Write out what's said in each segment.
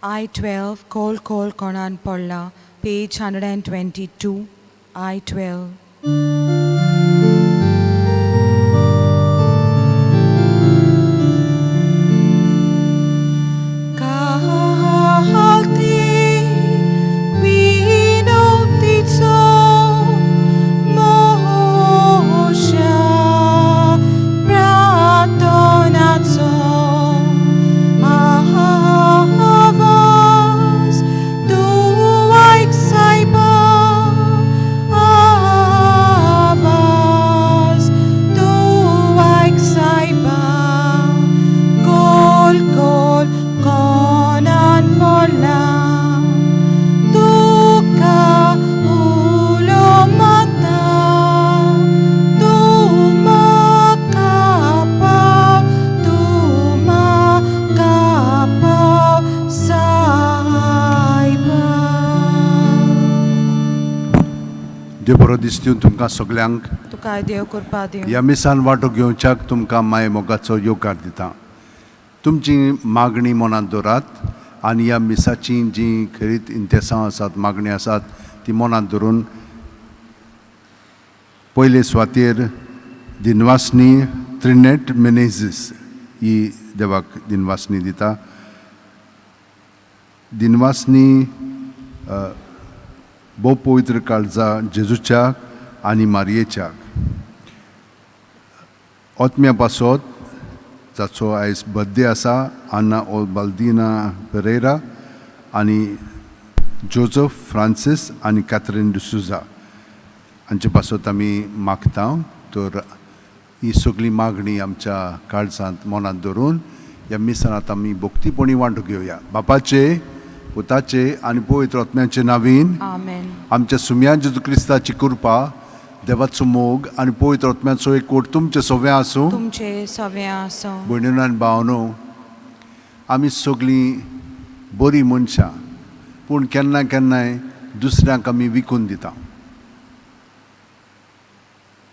I-12 Kol Konan Polla, page 122, I-12. देव बरो दीस दिवन तुमकां सगल्यांक तुका देव कृपा दिवं. ह्या मिसान वांटो घेवच्याक तुमकां माय मोगाचो येवकार दिता. तुमची मागणी मनांत दवरात आनी ह्या मिसाची जी खरीत इंतेसां आसात, मागणी आसात ती मनांत धरून पयले सुवातेर दिनवासनी त्रिनेट मेनेझीस ही देवाक दिनवासनी दिता. दिनवासनी भोव पवित्र काळजा जेजूच्याक आनी मारयेच्याक. ओतम्या पासत जाचो आयज बर्थडे आसा, आन्ना ओबाल्दिना पेरेरा आनी जोझफ फ्रांसीस आनी कॅथरीन डिसुजा हांचे पासत आमी मागता. तर ही सगळी मागणी आमच्या काळजांत मनांत धरून ह्या मिसानांत आमी भक्तीपणी वांटो घेवया. बापाचे, पुताचे आनी पवित्र आत्म्याचे नांवीन. आमेन. आमच्या सुम्या जेजू क्रिस्ताची कृपा, देवाचो मोग आनी पवित्र आत्म्याचो एकवट तुमचे सगळ्या आसूं. तुमचे सगळे आसूं. भयणीनो आनी भावनो, आमी सगळीं बरीं मनशां, पूण केन्ना केन्नाय दुसऱ्यांक आमी विकून दिता.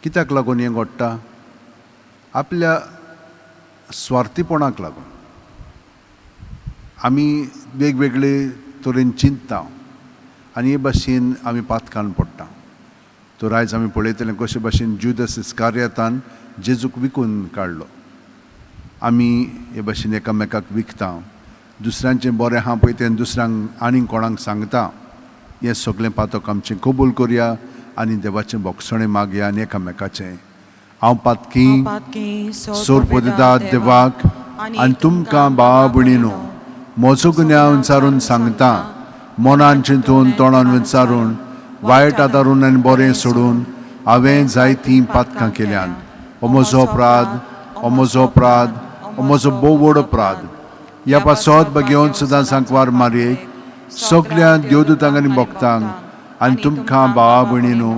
कित्याक लागून हें घडटा? आपल्या स्वार्थीपणाक लागून. आमी वेगवेगळे तरेन चिंतता आनी हे भाशेन आमी पातकान पडटा. तर आयज आमी पळयतले कशे भाशेन जुदास इस्कारियोतान जेजूक विकून काडलो. आमी हे भाशेन एकामेकाक विकता, दुसऱ्यांचें बरें आहा पळय तें दुसऱ्यांक आनीक कोणाक सांगता. हें सगळें पातक आमचें कबूल करया आनी देवाचें बोगसणें मागया आनी एकामेकाचें. हांव पातकी सोर पदितात देवाक आनी तुमकां भावा भयणीनो, म्हजो गुन्यांव विचारून सांगता. मनान चिंतून तोंडान विचारून वायट आदारून आनी बरें सोडून हांवें जायतीं पातकां केल्यान. हो म्हजो अपराध, हो म्हजो अपराध, हो म्हजो भोव व्हड अपराध. ह्या पासत घेवन सुद्दां सांकवार मारयेक, सगळ्या देवदूतांक आनी भक्तांक आनी तुमकां भावा भयणीनो,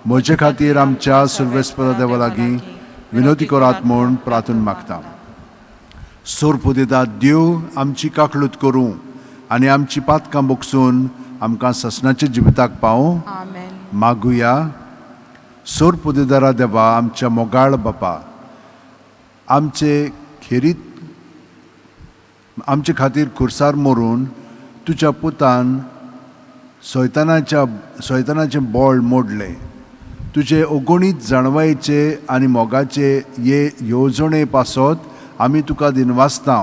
म्हजे खातीर आमच्या सर्वेस्परा देवा लागीं विनोदी करात म्हूण प्रार्थना मागता. सोर दिता देव आमची काकळूत करूं आनी आमची पातकां बोगसून आमकां ससनाच्या जिविताक पावूं. आमेन. मागुया. सोर पुदिदारा देवा, आमच्या मोगाळ बापा, आमचे खातीर खुर्सार मरून तुज्या पुतान सैतानाचें बोळ मोडलें. तुजे अगणीत जाणवायेचे आनी मोगाचे हे येवजणे पासत आमी तुका दिनवासता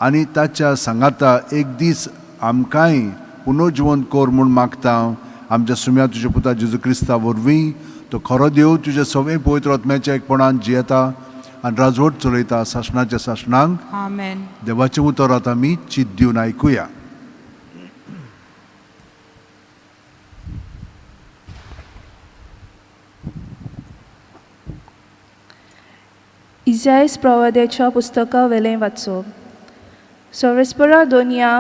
आनी ताच्या सांगाता एक दीस आमकांय पुनर्जिवंत कर म्हूण मागता. आमच्या सुम्या तुज्या पुता जेजू क्रिस्ता वरवीं तो खरो देव तुजे सगळे पवित्र आत्म्याच्या एकपणान जियेता आनी राजवट चलयता सासणाच्या सासणांक. आमेन. देवाचें उतर आतां आमी चित दिवन आयकुया. इजायस प्रवाद्याच्या पुस्तका वेलें वाचप. सर्वेस्परा दोनया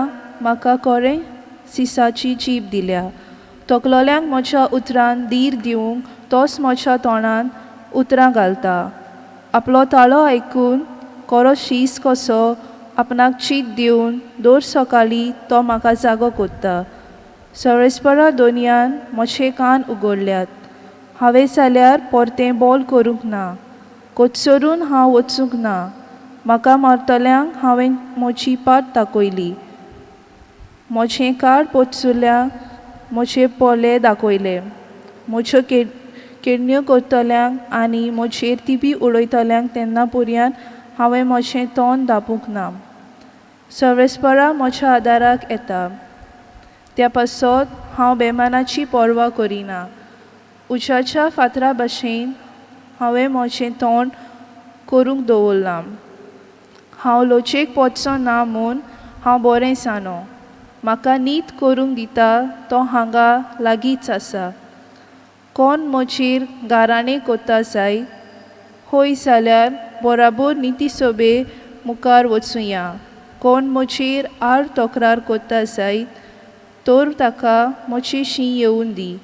म्हाका कोरें सिसाची जीब दिल्या. तकलोल्यांक म्हज्या उतरान धीर दिवंक तोच म्हज्या तोंडान उतरां घालता. आपलो ताळो आयकून कोरो शीस कसो आपणाक चीत दिवन दर सकाळीं तो म्हाका जागो कोत्ता. सर्वेस्परा दोनयान म्हजे कान उगडल्यात. हांवें जाल्यार परतें बोल करूंक ना. कोचरून हांव वचूंक ना. म्हाका मारतल्यांक हांवें म्हजी पाट दाखयली. म्हजें कार्ड पोचुल्यांक म्हजे पोले दाखयले. म्हज्यो किडण्यो करतल्यांक आनी म्हजेर तिबी उडयतल्यांक तेन्ना पर्यान हांवें म्हजें तोंड धांपूंक ना. सर्वेस्परा म्हज्या आदाराक येता. त्या पासत हांव बेमानाची पर्वा करिना. उज्याच्या फातरा भाशेन हांवें म्हजें तोंड करूंक दवरलां. हांव लोचयेक पोचचो ना म्हूण हांव बरें जालो. म्हाका नीत करूंक दिता तो हांगा लागींच आसा. कोण म्हजेर गाराणें कोत्ता जाय होय जाल्यार बराबर नितीसोबे मुखार वचुया. कोण म्हजेर आड तक्रार कोत्ता जाय तर ताका म्हजी शीं येवून दी.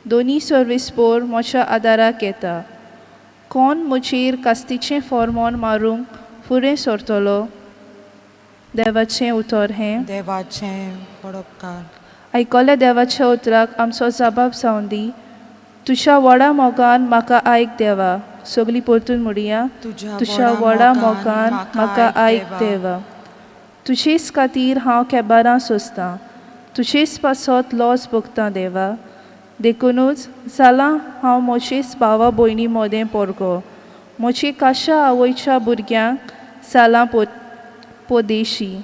दोनी सर्वेस्पोर म्हज्या आदाराक येता. कोण म्हजेर कास्तीचें फॉर्मोन मारूंक फुडें सरतलो. देवाचें उतर हें. देवाचें पडोपकार. आयकल्या देवाच्या उतराक आमचो जबाब जावन दी. तुज्या व्हडा मोगान म्हाका आयक देवा. सगळीं परतून म्हणया. तुज्या व्हडा मोगान म्हाका आयक देवा. तुजेच खातीर हांव केबारां सोंसतां. तुजेच पासत लॉस भोगतां देवा. देखूनच जालां हांव म्हजेच भावा भयणी मोदें पोरगो. म्हजे काशा आवयच्या भुरग्यांक जालां पोदेशी.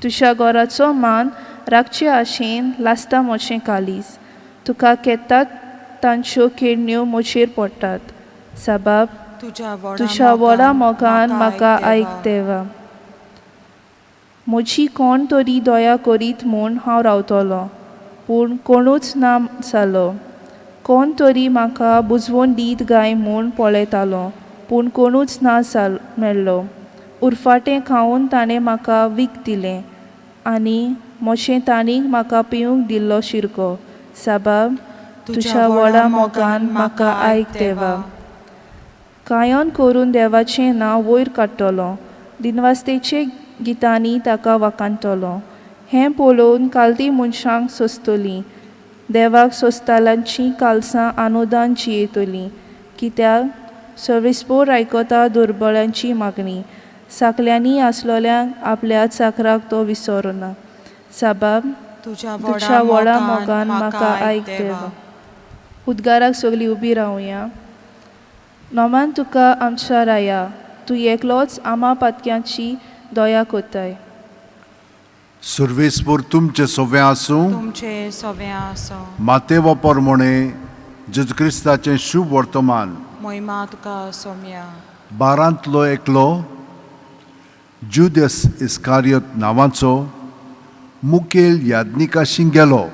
तुज्या घराचो मान राखचे आशेन लासता म्हजें कालीस. तुका केतात तांच्यो किडण्यो म्हजेर पडटात. साबाब तुज्या व्हडा मोगान म्हाका आयक देवा. म्हजी कोण तरी दया करीत म्हूण हांव रावतलों पूण कोणूच ना जालो. कोण तरी म्हाका बुजवून दीत गाय म्हूण पळयतालो पूण कोणूच ना मेळ्ळो. उरफाटें खावन ताणें म्हाका वीख दिलें आनी म्हजें ताणीक म्हाका पिवूंक दिल्लो शिरको. साबाब तुज्या व्हडा मोगान म्हाका आयक देवा. कायन करून देवाचें नांव वयर काडटलो. दिनवास्तेचे गितांनी ताका वाखाणटलो. हें पळोवन कालती मनशांक सोंसतलीं. देवाक सोंसताल्यांची कालसां अनुदान जियेतलीं. कित्याक सर्वेस्पोर आयकता दुर्बळांची मागणी. साकल्यांनी आसलोल्यांक आपल्या चाकराक तो विसरना. साबाब तुज्या व्हडा मोगान म्हाका आयक देवा. उद्गाराक सगळीं उबी रावया. नोमान तुका आमच्या राया. तूं एकलोच आमा पातक्यांची दया कोत्ताय. सर्वेस्पोर तुमचे सोवें आसूं. तुमचे सोवें आसूं. मातेव पोरमोणे जेजू क्रिस्ताचें शुभ वर्तमान मोहिमा तुका सोम्या. 12तलो एकलो जुदस इस्कारियोत नांवाचो मुखेल यादनिकाशी गेलो.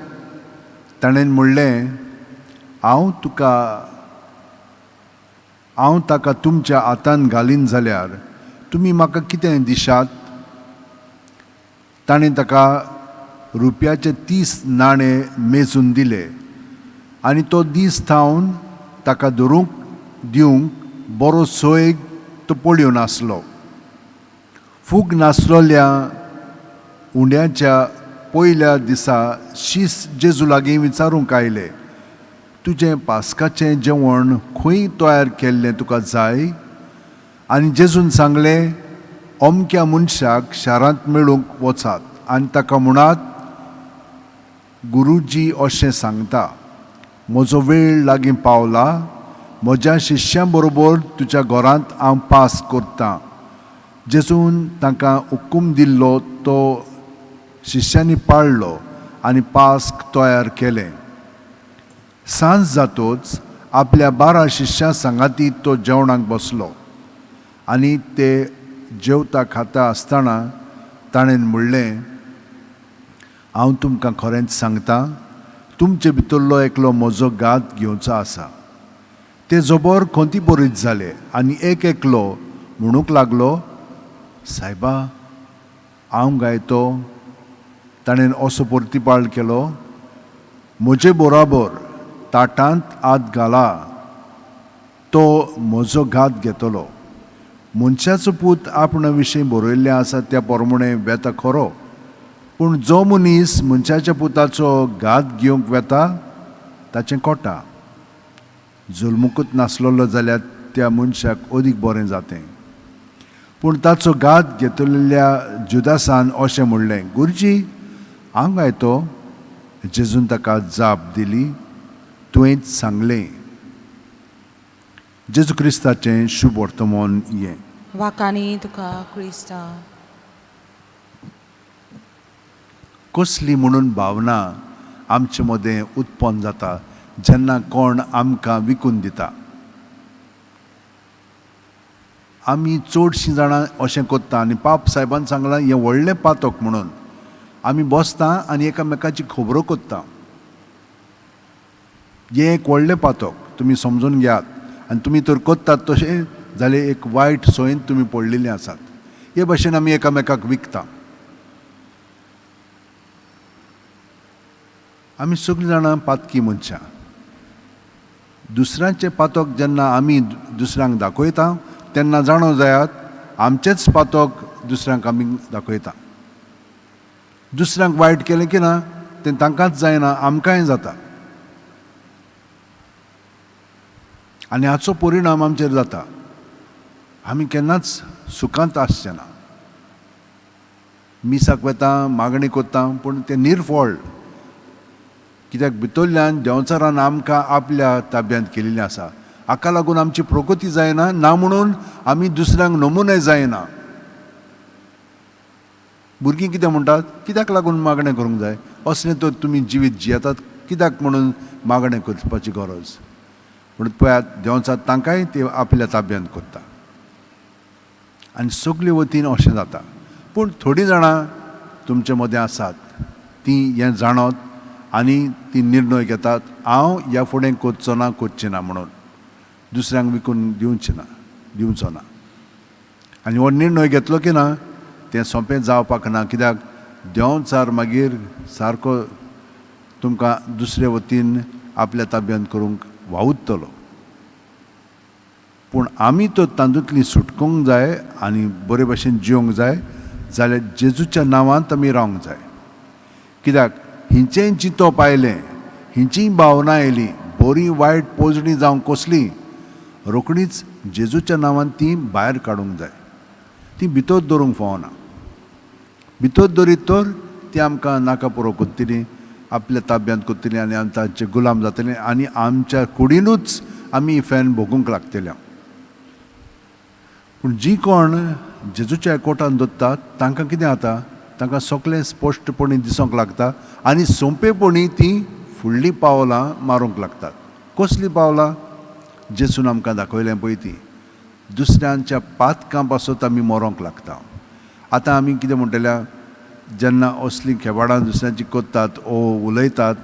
ताणें म्हणलें हांव ताका तुमच्या हातान घालीन जाल्यार तुमी म्हाका कितें दिशात. ताणें ताका रुपयाचे 30 नाणे मेजून दिले आनी तो दीस थावन ताका धरूंक दिवंक बरो सोयेग तो पळयो नासलो. फूग नासलोल्या उंड्याच्या पयल्या दिसा शीस जेजू लागीं विचारूंक आयलें, तुजें पास्काचें जेवण खंय तयार केल्लें तुका जाय? आनी जेजून सांगलें, अमक्या मनशाक शारांत मेळूंक वचात आनी ताका म्हणात, गुरुजी अशें सांगता, म्हजो वेळ लागीं पावला. म्हज्या शिश्यां बरोबर तुज्या घरांत हांव पास करतां. जेजून तांकां हुकूम दिल्लो तो शिश्यांनी पाळ्ळो आनी पास्क तयार केलें. सांज जातोच आपल्या 12 शिश्यां सांगाती तो जेवणाक बसलो आनी ते जेवता खाता आसतना ताणें म्हणलें, हांव तुमकां खरेंच सांगतां, तुमचे भितरलो एकलो म्हजो गात घेवचो आसा. ते जोबोर खोंतीपोरीत जाले आनी एक एकलो म्हणूंक लागलो, सायबा हांव गायतो. ताणें असो परतीपाळ केलो, म्हजे बरोबर ताटांत हात घाला, तो म्हजो घात घेतलो. मनशाचो पूत आपणा विशीं बरयल्लें आसा त्या प्रमाणे वेता खरो, पूण जो मनीस मनशाच्या पुताचो घात घेवंक वेता ताचें कोटा. जुल्मुकूच नासलोलो जाल्यार त्या मनशाक अदीक बरें जातें. पूण ताचो घात घेतलेल्या जुदासान अशें म्हणलें, गुरुजी हांव गायतो जेजून ताका जाप दिली, तुवेंच सांगलें. जेजू क्रिस्ताचें शुभ वर्तमान हें. वाकानी तुका क्रिस्ता. कसली म्हणून भावना आमचे मदें उत्पन्न जाता जेन्ना कोण आमकां विकून दिता. आमी चडशीं जाणां अशें कोत्ता आनी पाप साहेबान सांगलां हें व्हडलें पातक म्हणून. आमी बसता आनी एकामेकाची खबरो कोत्ता. हें एक व्हडलें पातक, तुमी समजून घेयात. आनी तुमी तर कोत्तात तशें जाल्यार एक वायट सोयेन तुमी पडलेलीं आसात. हे भाशेन आमी एकामेकाक विकता. आमी सगळीं जाणां पातकी मनशां. दुसऱ्यांचें पातक जेन्ना आमी दुसऱ्यांक दाखयता तेन्ना जाणो जायात आमचेच पातक दुसऱ्यांक आमी दाखयता. दुसऱ्यांक वायट केलें की ना तें तांकांच जायना, आमकांय जाता. आनी हाचो परिणाम आमचेर जाता. आमी केन्नाच सुखांत आसचे ना. मिसाक वेता, मागणी कोत्ता, पूण तें निर्फळ. कित्याक भितरल्यान देंवचारान आमकां आपल्या ताब्यांत केलेलें आसा. हाका लागून आमची प्रगती जायना, ना म्हणून आमी दुसऱ्यांक नमुने जायना. भुरगीं कितें म्हणटात, कित्याक लागून मागणें करूंक जाय? असलें तर तुमी जिवीत जियेतात, कित्याक म्हणून मागणें करपाची गरज? पूण पळयात देंवचार तांकांय ते आपल्या ताब्यांत करता. आनी सगळे वतीन अशें जाता. पूण थोडीं जाणां तुमचे मदें आसात तीं हें जाणत आनी ती निर्णय घेतात हांव ह्या फुडें कोचचो ना, कोचचें ना म्हणून. दुसऱ्यांक विकून दिवचो ना. आनी हो निर्णय घेतलो की ना तें सोंपें जावपाक ना. कित्याक देंवचार मागीर सारको तुमकां दुसरे वतीन आपल्या ताब्यांत करूंक वावुरतलो. पूण आमी तो तांदूंतली सुटकोंक जाय आनी बरे भशेन जिवंक जाय जाल्यार जेजूच्या नांवांत आमी रावंक जाय. कित्याक हिंचेय चिंतप आयलें, हिंचीय भावना येयली, बरी वायट पोजडी जावं कसली, रोखडीच जेजूच्या नांवान ती भायर काडूंक जाय. ती भितर दवरूंक फावना. भितर दरीत तर ती आमकां नाका पुरो कोत्तली, आपल्या ताब्यांत कोत्तली आनी आमी तांचे गुलाम जातले आनी आमच्या कुडीनूच आमी फॅन भोगूंक लागतले. पूण जी कोण जेजूच्या एकवटान दवरतात तांकां कितें जाता, तांकां सगळें स्पश्टपणी दिसूंक लागता आनी सोंपेपणी ती फुडलीं पावलां मारूंक लागतात. कसलीं पावलां? जेजून आमकां दाखयलें पळय ती. दुसऱ्यांच्या पातकां पासत आमी मरोंक लागता. आतां आमी कितें म्हणटल्या, जेन्ना असलीं खेबाडां दुसऱ्यांची कोत्तात ओ उलयतात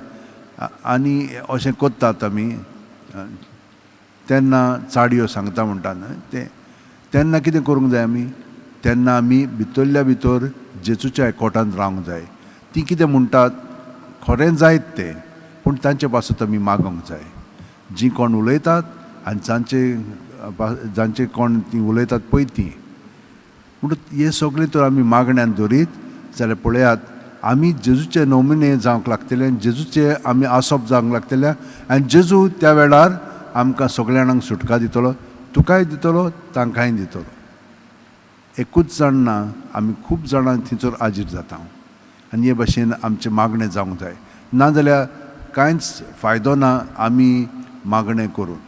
आनी अशें कोत्तात आमी, तेन्ना चाडयो सांगता म्हणटात तेन्ना कितें करूंक जाय आमी? तेन्ना आमी भितरल्या भितर जेजूच्या एकवटांत रावंक जाय. ती कितें म्हणटात खरें जायत तें, पूण तांचे पासत आमी मागोंक जाय. जीं कोण उलयतात आनी जांचे कोण ती उलयतात पळय ती, पूण हे सगळे तर आमी मागण्यांत दवरीत जाल्यार पळयात आमी जेजूचे नमुने जावंक लागतले, जेजूचे आमी आसप जावंक लागतले आनी जेजू त्या वेळार आमकां सगळ्या जाणांक सुटका दितलो. तुकाय दितलो, तांकांय दितलो. एकूच जाण ना, आमी खूब जाणां थंयसर हाजीर जाता आनी हे भाशेन आमचें मागणें जावंक जाय. नाजाल्यार कांयच फायदो ना आमी मागणें करून.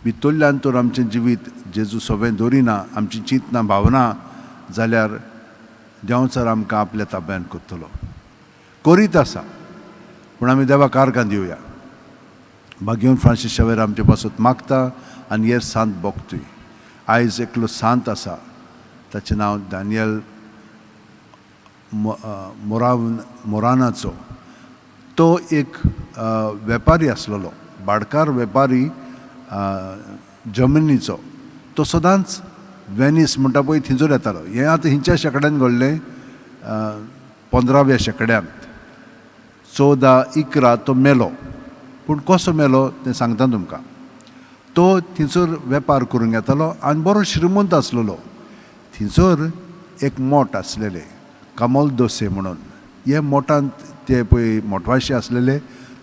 भितरल्यान तर आमचें जिवीत जेजू सगळें दवरिना, आमची चिंतना भावना, जाल्यार देंवचार आमकां आपल्या ताब्यांत करतलो. करीत आसा, पूण आमी देवाक आर्गां दिवया. भाग्यवन फ्रांसीस शावेर आमचे पासत मागता आनी हेर सांत भोगतूय. आयज एकलो सांत आसा, ताचें नांव दानियल मोरानाचो. तो एक वेपारी आसलेलो, भाडकार वेपारी जमनीचो. तो सदांच वेनीस म्हणटा पळय थंयसर येतालो. हें आतां हिंच्या शेकड्यान घडलें 15व्या शेकड्यांत. 1411 तो मेलो. पूण कसो मेलो तें सांगता तुमकां. तो थंयसर वेपार करूंक येतालो आनी बरो श्रीमंत आसलेलो. थंयसर एक मोठ आसलेले कमल दोसे म्हणून. हे मोठांत ते पळय मोठवाशे आसलेले,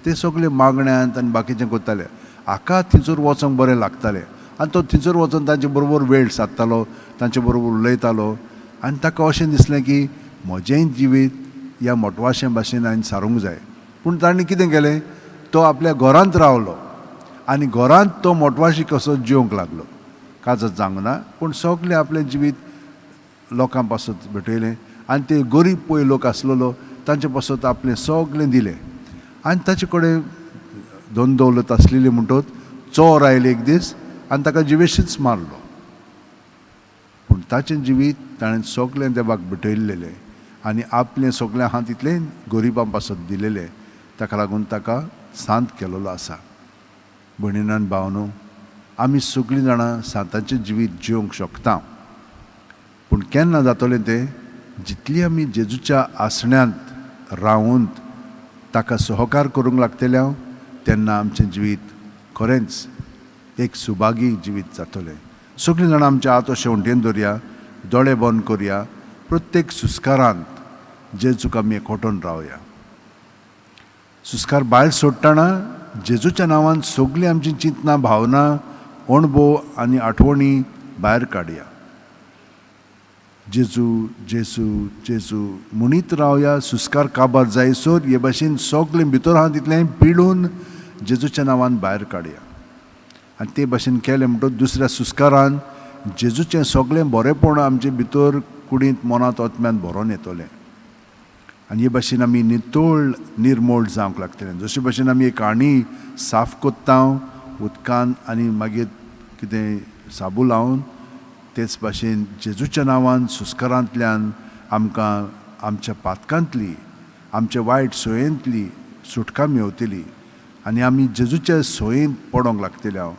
ते सगळे मागण्यांत आनी बाकीचें करताले. हाका थंयसर वचोंक बरें लागतालें आनी तो थंयसर वचून तांचे बरोबर वेळ सादतालो, तांचे बरोबर उलयतालो. आनी ताका अशें दिसलें की म्हजेंय जिवीत ह्या मोटवाशे भाशेन हांवें सारूंक जाय. पूण ताणें कितें केलें, तो आपल्या घरांत रावलो आनी घरांत तो मोटवाशी कसो जेवंक लागलो. काजत जावंक ना, पूण सगळें आपलें जिवीत लोकां पासत भेटयलें आनी ते गरीब पळय लोक आसलेलो तांचे पासत आपलें सगळें दिलें. आनी ताचे कडेन दोन दौलत आसलेली म्हणटच चोर आयले एक दीस आनी ताका जिवेशीच मारलो. पूण ताचें जिवीत ताणें सगळें देवाक भेटयलेलें आनी आपलें सगळें आहा तितलें गरिबां पासत दिलेलें. ताका लागून ताका सांत केलेलो आसा. भयणीनान भावनो, आमी सगळीं जाणां सांताचें जिवीत जिवंक शकता. पूण केन्ना जातलें तें, जितली आमी जेजूच्या आसण्यांत रावून ताका सहकार करूंक लागतले तेन्ना आमचें जिवीत खरेंच एक सुभागी जिवीत जातलें. सगळीं जाणां आमच्या हात अशें वणटेन दवरया, दोळे बंद करया, प्रत्येक सुस्कारांत जेजूक आमी एकवटून रावया. सुस्कार भायर सोडटना जेजूच्या नांवान सगळीं आमची चिंतना, भावना, अणभव आनी आठवणी भायर काडया. जेजू जेजू जेजू म्हणीत रावया. सुस्कार काबार जायसर हे भाशेन सगळें भितर आहा तितलें पिळून जेजूच्या नांवान भायर काडया. आनी ते भाशेन केलें म्हणटच दुसऱ्या सुस्कारान जेजूचें सगळें बरेंपण आमचे भितर कुडींत मनांत आत्म्यांत भरोन येतलें. आनी हे भाशेन आमी नितळ निर्मळ जावंक लागतलें. जशे भाशेन आमी एक आणी साफ कोत्ता उदकान आनी मागीर कितें साबू लावन, तेच भाशेन जेजूच्या नांवान सुस्कारांतल्यान आमकां आमच्या पातकांतली, आमच्या वायट सोयेंतली सुटका मेवतली आनी आमी जेजूच्या सोयेंत पडोंक लागतले.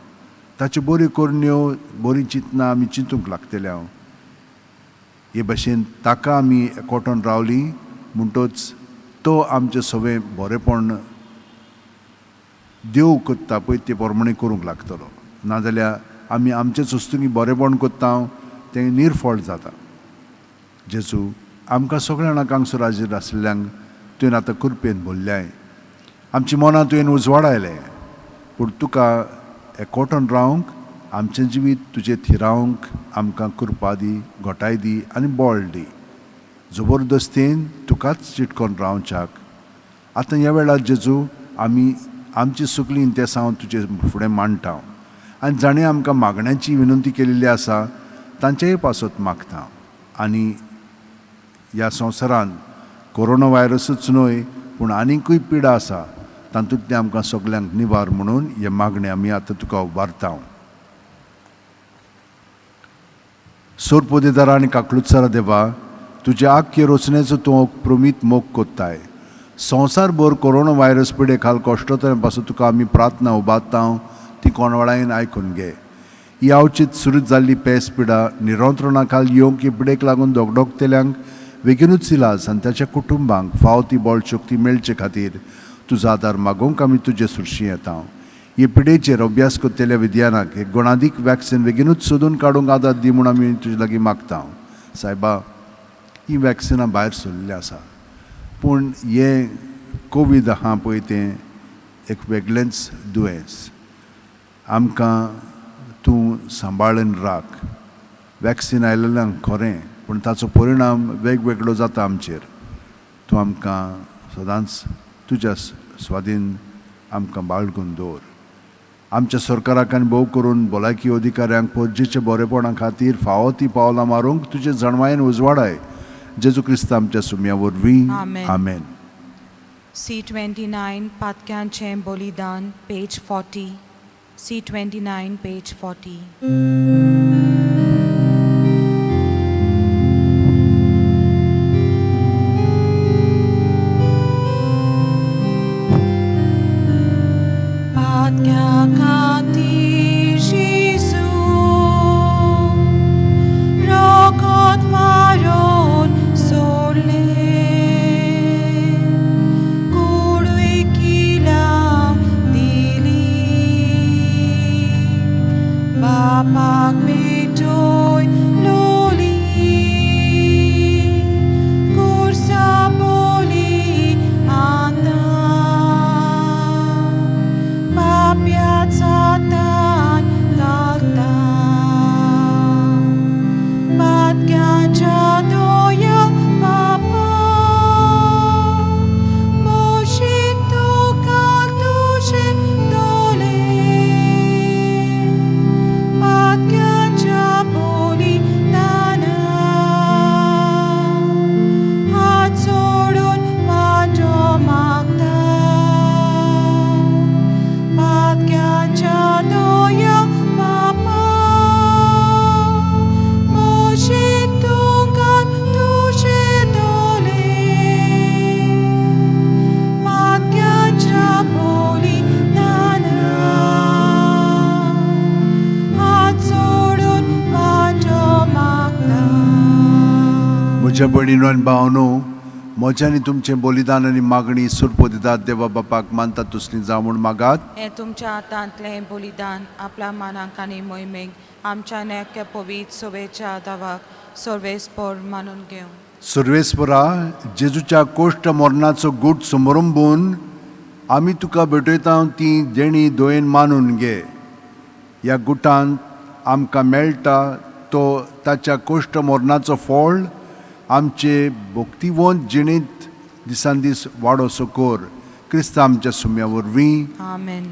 ताच्यो बऱ्यो करण्यो, बरीं चिंतना आमी चिंतूंक लागतले. हे भाशेन ताका आमी एकवटून रावलीं म्हणटच तो आमचें सगळें बरेंपण देव कोत्ता पळय ते प्रमाणे करूंक लागतलो. नाजाल्यार आमी आमचेच वस्तूंनी बरेंपण कोत्ता तें निर्फळ जाता. जेजू आमकां सगळ्या जाणांक हांगसर हाजीर आसलेल्यांक तुवें आतां कृपेन भरल्याय. आमची मनां तुवें उजवाडायलें, पूण तुका एकवटून रावंक, आमचें जिवीत तुजें थिरावंक आमकां कृपा दी, घोटाय दी आनी बळ दी. जबरदस्तेन तुकाच चिटकोन रावच्याक. आतां ह्या वेळार जेजू आमी आमची सगळीं इंतेसां हांव तुजे फुडें मांडटा आनी जाणें आमकां मागण्याची विनंती केलेली आसा तांचेय पासत मागता. आनी ह्या संवसारान कोरोना व्हायरसूच न्हय पूण आनिकूय पिडा आसा, तातूंतलें आमकां सगल्यांक निवार म्हणून हे मागणें आमी आतां तुका उबारता. सोरपोदेदारा आनी काकलुत्सारा देवा, तुज्या आख्खे रचनेचो तूं प्रमीत मोग कोत्ताय. संवसारभर कोरोना व्हायरस पिडे खाल कश्टतऱ्यां पासून तुका आमी प्रार्थना उबारता, ती कोणवळायेन आयकून घे. ही अवचीत सुरू जाल्ली पेस पिडा निरंत्रणा खाल येवंक पिडेक लागून दोगदोगतेल्यांक बेगीनूच इलाज आनी ताच्या कुटुंबांक फाव ती बळ शक्ती मेळचे खातीर तुजो आदार मागोवंक आमी तुजे सुरशी येता. हे पिडेचेर अभ्यास करतल्या विद्यानाक एक गुणादीक वॅक्सिन बेगीनूच सोदून काडूंक आदार दी म्हूण आमी तुजे लागीं मागता. सायबा, ही वॅक्सिनां भायर सरलेलीं आसा, पूण हें कोवीड आहा पळय तें एक वेगळेंच दुयेंस. आमकां तूं सांबाळून राख. वॅक्सिन आयिल्ल्यांक खरें, पूण ताचो परिणाम वेगवेगळो जाता आमचेर. तूं आमकां सदांच तुज्या स्वाधीन आमकां बाळगून दवर. आमच्या सरकाराक आनी भोव करून भलायकी अधिकाऱ्यांक पणजेच्या बरेपणा खातीर फावो ती पावलां मारूंक तुजे जणवायेन उजवाडाय. जेजू क्रिस्त आमच्या सुम्या वरवीं. आमेन. C29 पातक्यांचें बलिदान, पेज 40. C29, page 40. म्हज्या भयणीनो आनी भावनो, म्हजें आनी तुमचें बलिदान आनी मागणी सुरपो दितात देवा बापाक मानता तसलीं जावं म्हूण मागात. हें तुमच्या हातांतलें बलिदान आपल्या मानाक आनी मोहिमेक आमच्या नेक्या पवित्र सोबेच्या दावाक सर्वेस्पर मानून घेवं. सर्वेस्परा, जेजूच्या कोश्ट मरणाचो गूट समारंभून आमी तुका भेटयता ती देणी दोयेन मानून घे. ह्या गुटांत आमकां मेळटा तो ताच्या कोश्ट मरणाचो फळ आमचे भक्तिवंत जिणेंत दिसान दीस वाडो सोकोर क्रिस्त आमच्या सुम्या वरवीं. आमेन.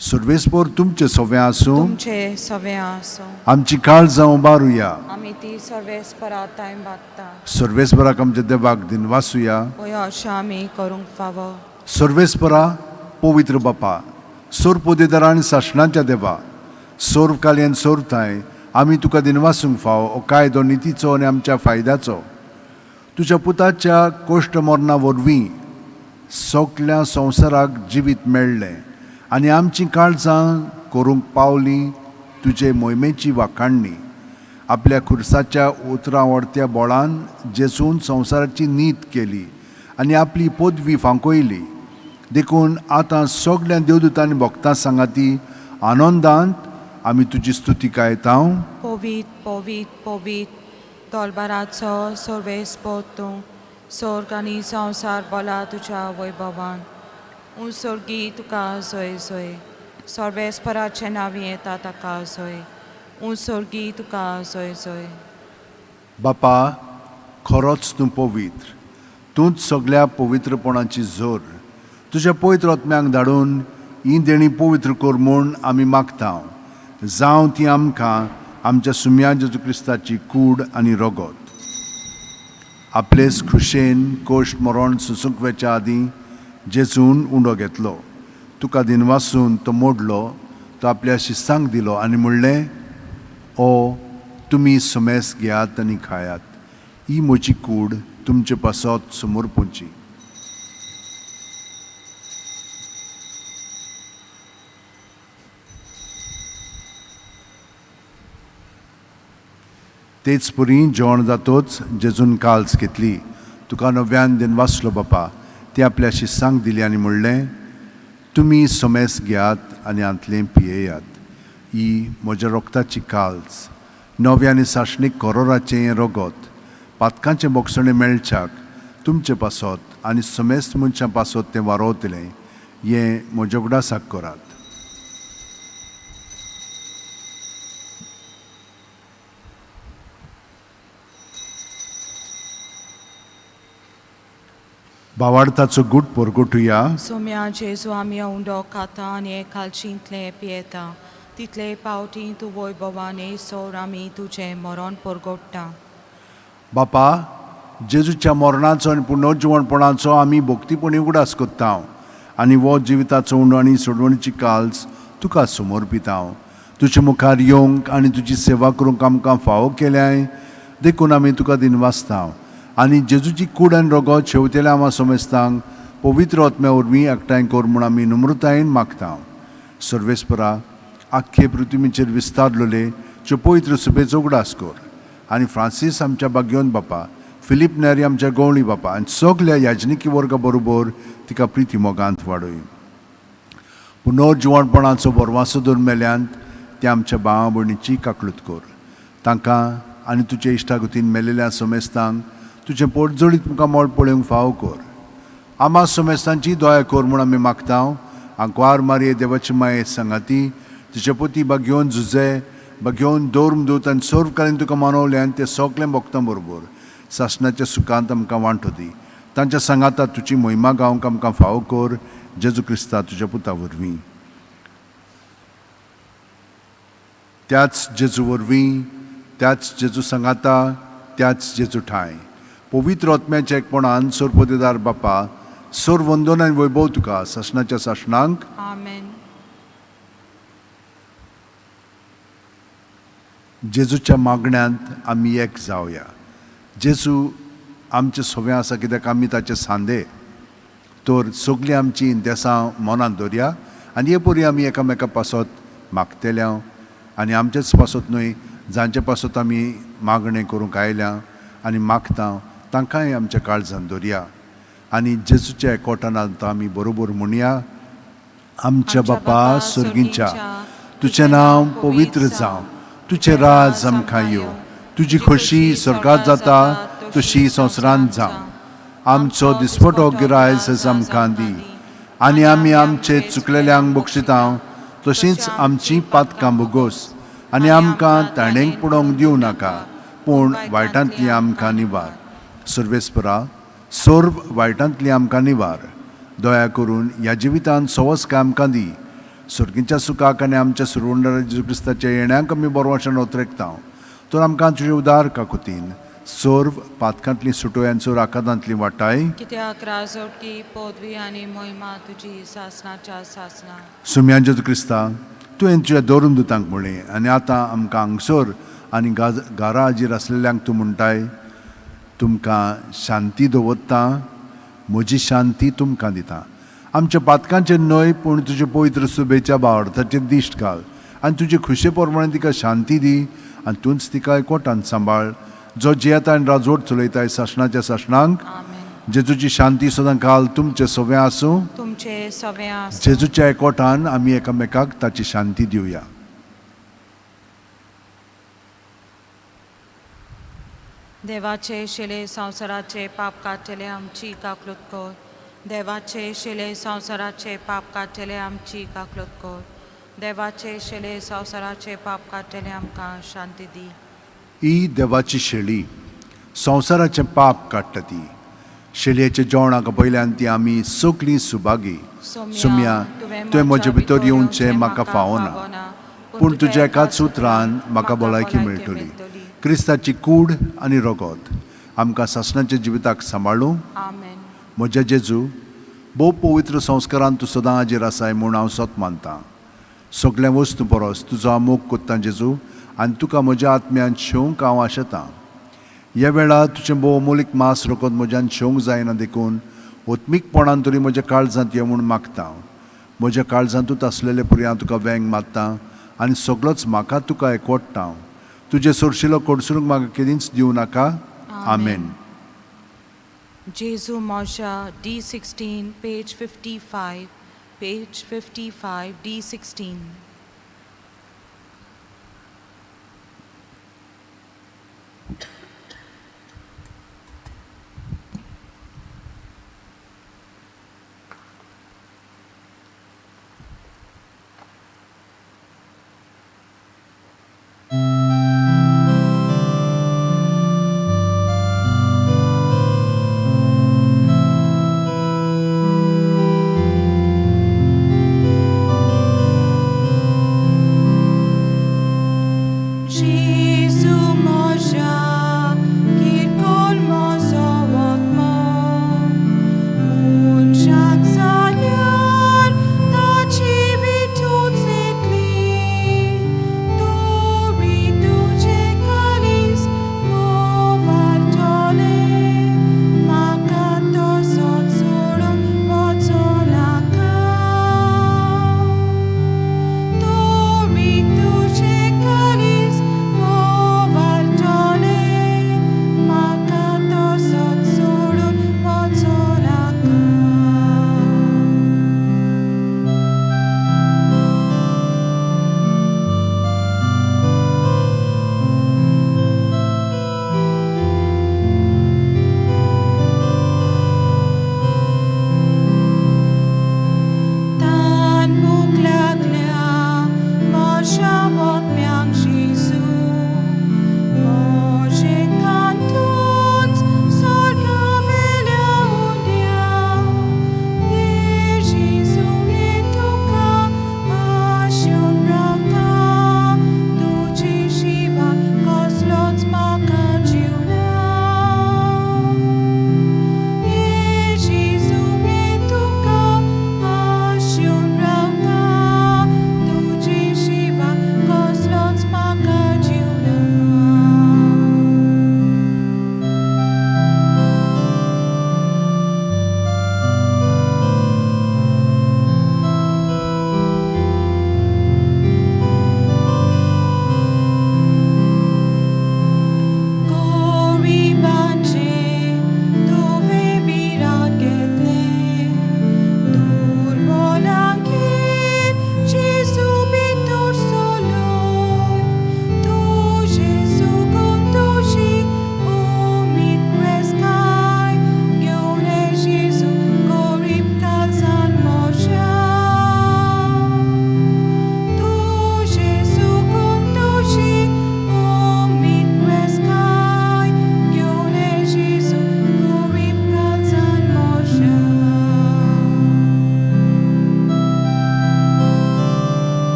सर्वेस्पर तुमचे सवें आसूं. तुमचे सवें आसूं. आमची काळजां उबारुया. आमी ती सर्वेस्पराताय मागता. सर्वेस्पराक आमच्या देवाक दिन वासुया. पळय अशें आमी करूंक फावो. सर्वेस्परा, पवित्र बापा, सोर पोदेदारा आनी शासनाच्या देवा, सोर काल्यान सोरताय आमी तुका दिनवासूंक फाव हो कायदो नितीचो आनी आमच्या फायद्याचो. तुज्या पुताच्या कोश्ट मरणा वरवीं सगल्या संवसाराक जिवीत मेळ्ळें आनी आमचीं काळजां करूंक पावलीं तुजे मोहिमेची वाखाणणी. आपल्या खुर्साच्या उतरावडत्या बोळान जेजून संवसाराची नीत केली आनी आपली पदवी फांकयली. देखून आतां सगल्या देवदूतांनी भक्तां सांगाती आनंदांत आमी तुजी स्तुती गायतां. पवित पवित पवित दोलबाराचो सर्वेस्पर तूं, स्वर्ग आनी संवसार बोला तुज्या वैभवान. उंसर्गी तुका जय जय. सर्वेस्पराचें नांव येता ताका जय. उंसर्गी तुका जय जय. बापा, खरोच तूं पवित्र. तूंच सगल्या पवित्रपणाची जोर. तुज्या पवित्र आत्म्याक धाडून ही देणी पवित्र कर म्हूण आमी मागता. जावं ती आमकां आमच्या सुम्या जेजू क्रिस्ताची कूड आनी रगत. आपलेच खुशेन कोश्ट मरण सुसूंक वेच्या आदीं जेजून उंडो घेतलो. तुका दिनवासून तो मोडलो, तो आपल्या शिस्तांक दिलो आनी म्हणलें, ओ तुमी सुमेस घेयात आनी खायात. ही म्हजी कूड तुमचे पासत समोर पोंची. तेच पुरी जेवण जातोच जेजून काल्स घेतली. तुका नव्यान दिनवासलो बापा, ती आपल्या शिस्सांक दिली आनी म्हणलें, तुमी सोमेस घेयात आनी आंतलें पियेयात. ही म्हज्या रोगताची काल्स, नव्या आनी साशणीक करोराचें रगत, पातकांचें बोगसणें मेळच्याक तुमचे पासत आनी समेस्त मनशां पासत तें वारोवतलें. हें म्हज्या उगडासाक करात. भावार्थाचो गूट परगोटुया. सोम्या जेजू आमी उंडो खाता आनी एकालशींतलें पियेता. तितले पावटी तूं वैभवान येसोर आमी तुजें मरण परगोडटा. बापा, जेजूच्या मरणाचो आनी पुनर्जिवणपणाचो आमी भक्तीपणी उगडास कोत्ता आनी वो जिविताचो उंडो आनी सोडवणीची काल्स तुका समर्पिता. तुजे मुखार येवंक आनी तुजी सेवा करूंक आमकां फावो केल्याय देखून आमी तुका दिनवासता. आनी जेजूची कूड आनी रगत शेवतेल्या आमा समेस्तांक पवित्र आत्म्या वरवीं एकठांय कर म्हूण आमी नम्रतायेन मागता. सर्वेस्परा, आख्खे पृथ्वीचेर विस्तारलोले च्यो पवित्र सुबेचो उगडास कर. आनी फ्रांसीस आमच्या भाग्यवंत बापा, फिलीप नेरी आमच्या गवळी बापा आनी सगल्या याजनिकी वर्गा बरोबर तिका प्रिती मोगांत वाडय. पुनर्जिवणपणाचो बरवासो दवर मेल्यांत ते आमच्या भावा भयणीची काकळूत कर. तांकां आनी तुजे इश्टागतीन मेलेल्या समेस्तांक तुजें पोटजोडीत तुमकां मोळ पळोवंक फावो कर. आमा समेस्तांची दया कर म्हूण आमी मागता. आंकवार मारये देवाची माये सांगाती, तिचे पती भाग्यवंत जुजे, भाग्यवंत दोर्मदूत आनी सर्वकालीन तुका मानवले आनी ते सगळें भक्तां बरोबर सासणाच्या सुखांत आमकां वांटो दी. तांच्या सांगाता तुजी महिमा गावंक आमकां फावो कर. जेजू क्रिस्ता तुज्या पुता वरवीं. त्याच जेजू वरवीं, त्याच जेजू सांगाता, त्याच जेजू ठाय पवित्र आत्म्याच्या एकपणान सोरपोतेदार बापा, सोर वंदन आनी वैभव तुका सासणाच्या सासणांक. आमेन. जेजूच्या मागण्यांत आमी एक जावया. जेजू आमचे सवें आसा कित्याक आमी ताचे सांदे. तर सगळीं आमची देसां मनांत दवरया आनी हे परी आमी एकामेका पासत मागतेल्या आनी आमचेच पासत न्हय, जांचे पासत आमी मागणें करूंक आयल्या आनी मागता तांकांय आमच्या काळजान दवरया आनी जेजूच्या एकवटान आतां आमी बरोबर म्हणया आमच्या बापा सुर्गीच्या तुझें नांव पवित्र जावं तुझें राज आमकां येवं तुजी खोशी स्वर्गांत जाता तशी संवसारांत जावं आमचो दिसपटो गिरायज आमकां दी आनी आमी आमचे चुकलेल्यांक बक्षिता तशींच आमची पातकां भोगोस आनी आमकां ताणेंक पडोवंक दिवं नाका पूण वायटांतली आमकां निवार सर्वेस्परा सोर्व वायटांतली आमकां निवार दया करून ह्या जिवितांत सवस्काय आमकां दी सुर्गीच्या सुखाक आनी आमच्या सुरवंडर जेजू क्रिस्ताच्या येण्याक आमी बरोवशें नोतरेकता तर आमकां तुजे उदार काकुतीन सोर्व पातकांतली सुटोयांचो राखादांतली वाटाय कित्याक राजोटकी पदवी आनी मोहिमा तुजी सासणाच्या सासना सुम्या जेजू क्रिस्ता तुवें तुज्या दवरून दुतांक म्हणलें आनी आतां आमकां हांगसर आनी घरा हाजीर आसलेल्यांक तूं म्हणटाय तुमकां शांती दवरता म्हजी शांती तुमकां दिता आमच्या पातकांचेर न्हय पूण तुजे पवित्र सुबेच्या भावार्थाचेर दिश्ट घाल आनी तुजे खुशे प्रमाणे तिका शांती दी आनी तूंच तिका एकवटान सांबाळ जो जियेता आनी राजवट चलयताय सासणाच्या सासणांक जेजूची शांती सदां घाल तुमचे सवें आसूं तुमचे सवें आसूं जेजूच्या एकवटान आमी एकामेकाक ताची शांती दिवया देवाचे शिले संवसाराचे पाप काडटले आमची काकलूत कर देवाचे शिले संवसाराचे पाप काडटले आमची काकलूत कर देवाचे शिले संवसाराचे पाप काडटले आमकां शांती दी ही देवाची शेळी संवसाराचें पाप काडटा ती शेळयेच्या जेवणाक पयल्यान ती आमी सगलीं सुभागी सुम्या तुवें म्हजे भितर येवचें म्हाका फावना पूण तुज्या एकाच उतरान म्हाका भलायकी मेळटली क्रिस्ताची कूड आनी रगत आमकां सासणाच्या जिविताक सांबाळूं आमेन म्हज्या जेजू भोव पवित्र संस्कारान तूं सदां हाजीर आसाय म्हूण हांव सत मानतां सगळ्या वस्तू परस तुजो आमोग कोत्ता जेजू आनी तुका म्हज्या आत्म्यान शेवंक हांव आशेतां ह्या वेळार तुजें भोव अमोलीक मास रगत म्हज्यान शेवंक जायना देखून ओत्मीकपणान तरी म्हज्या काळजांत यो म्हूण मागतां म्हज्या काळजांतूच आसलेले पुरी हांव तुका वेंग मारतां आनी सगळोच म्हाका तुका एकवटतां तुजे सोरशिलो कोडसरूंक म्हाका केदींच दिवं नाका आमेन जेजू मोशा D16 पेज 55 D16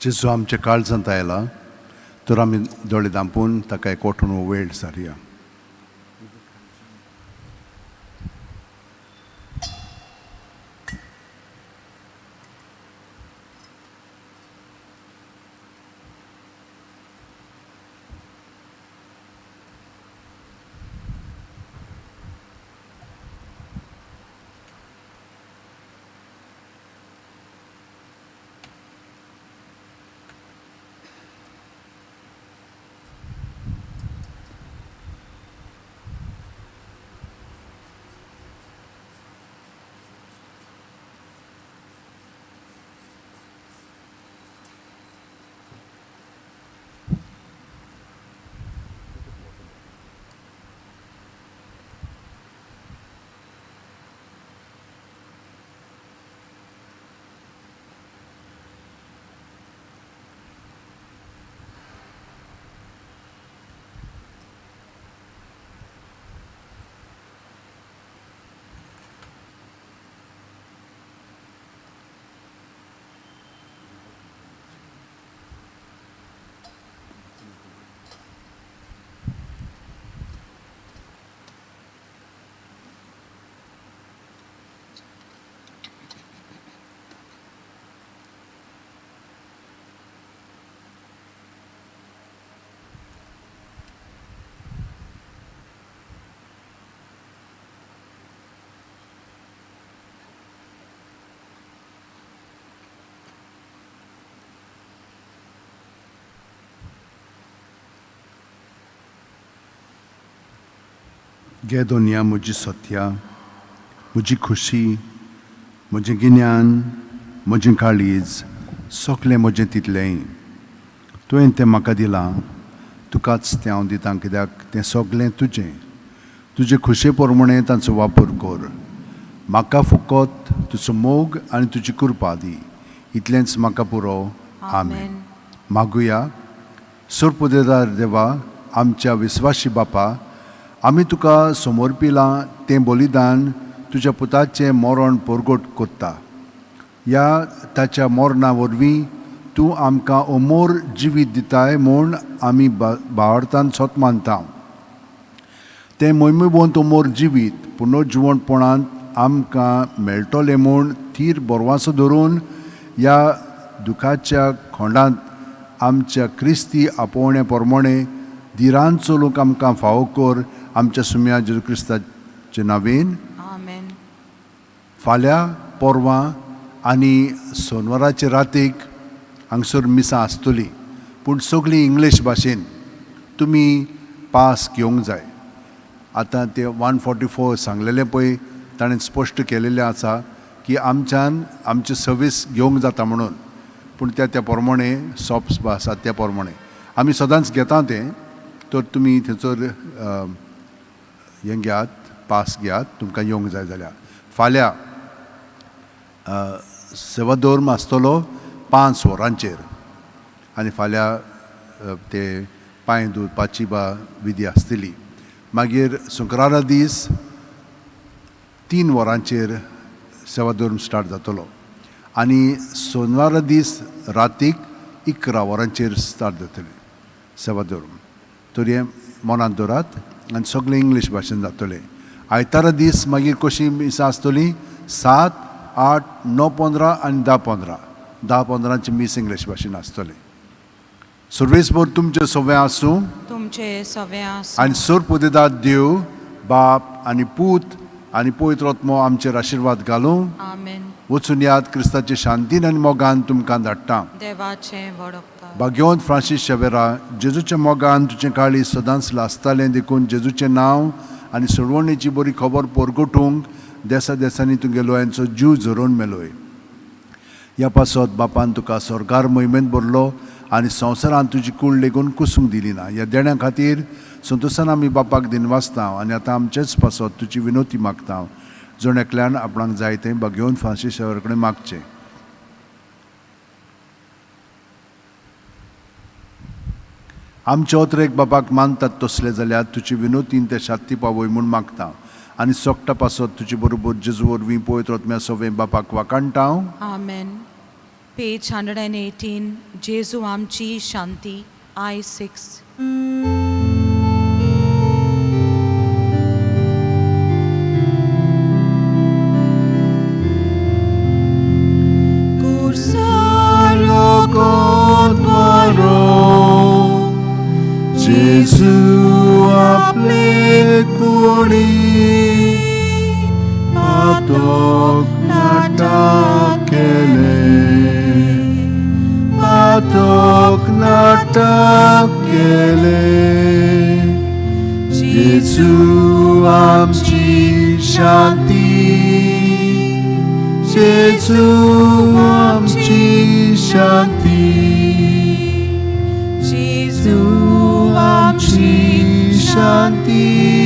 जेजू आमच्या काळजांत आयला तर आमी दोळे धांपून ताका एकवटून हो वेळ सारया. गे दोनिया म्हजी सत्या, म्हजी खुशी, म्हजें गिन्यान, म्हजें काळीज, सगलें म्हजें तितलेंय तुवें तें म्हाका दिलां. तुकाच तें हांव दितां कित्याक तें सगलें तुजें. तुजे खुशे प्रमाणें तांचो वापर कर. म्हाका फकत तुजो मोग आनी तुजी कृपा दी. इतलेंच म्हाका पुरो. आमेन. मागुया. सुरपुदेदार देवा, आमच्या विस्वासी बापा, आमी तुका समोर पिलां तें बलिदान तुज्या पुताचें मरण परगट कोत्ता. ह्या ताच्या मरणा वरवीं तूं आमकां अमोर जिवीत दिताय म्हूण आमी भावार्थान सोत मानता. तें मोहिमेवंत अमोर जिवीत पुनर्जिवणपणांत आमकां मेळटलें म्हूण थीर बोरवांसो धरून ह्या दुखाच्या खोंडांत आमच्या क्रिस्ती आपोवण्या प्रमाणें धिरान चलूंक आमकां फावो कर. आमच्या सुम्या जेजू क्रिस्ताचे नांवेन. आमेन. फाल्यां परवां आनी सोनवाराचे रातीक हांगसर मिसां आसतली, पूण सगळी इंग्लीश भाशेन तुमी पास घेवंक जाय. आतां ते 144 सांगलेलें पळय ताणें स्पश्ट केलेलें आसा की आमच्यान आमची सर्वीस घेवंक जाता म्हणून, पूण त्या प्रमाणें सॉप्स आसात त्या प्रमाणें आमी सदांच घेता तें. तर तुमी थंयसर हें घेयात, पास घेयात तुमकां येवंक जाय जाल्यार. फाल्यां सेवा धर्म आसतलो 5 वरांचेर आनी फाल्यां ते पांय धुवपाची विधी आसतली. मागीर शुक्रारा दीस 3 वरांचेर सेवा धर्म स्टार्ट जातलो आनी सोनवारा दीस रातीक 11 वरांचेर स्टार्ट जातली सेवा धर्म. तर हें मनांत दवरात आनी सगळें इंग्लीश भाशेन जातलें. आयतारा दीस मागीर कशी मिसां आसतली 7, 8, 9, 15 आनी 10, 15 मीस इंग्लीश भाशेन आसतलें. सर्वेस्पर तुमचे सवे आसूं. तुमचे सवे आसूं. आनी सुरपुदेदार देव बाप आनी पूत आनी पवित्र आत्मो आमचेर आशिर्वाद घालूं. आमेन. वचून याद क्रिस्ताचे शांतीन आनी मोगान तुमकां धाडटा. देवाचें वडकता. भाग्यवंत फ्रांसीस शेवेरा, जेजूच्या मोगान तुजें काळी सदांच लासतालें देखून जेजूचें नांव आनी सोडवणेची बरी खबर परगटूंक देसा देसांनी तुगे लोयांचो जीव झरोवन मेलोय. ह्या पासत बापान तुका स्वर्गार मोहिमेंत भरलो आनी संवसारांत तुजी कूड लेगून कुसूंक दिली ना. ह्या देण्या खातीर संतोशान आमी बापाक दिन वाचता आनी आतां आमचेच पासत तुजी विनोती मागता. जण एकल्यान आपणाक जाय तें भाग्यवंत फ्रांसीस शेवेरा कडेन मागचें. आमच्या ओतरेक बापाक मानतात तसले जाल्यार तुजी विनोतीन ते शांती पावय म्हूण मागता आनी सोगटा पासत तुजे बरोबर जेजू वरवीं पवित्र आत्म्या सवें बापाक वाकाणटा. आमेन. Page 118, Jesu आमची शांती, I6. Jesu आपले कोणी पातोक नाटक केले Jesu आमची शांती Jesu आमची शांती Jesu आमची शांती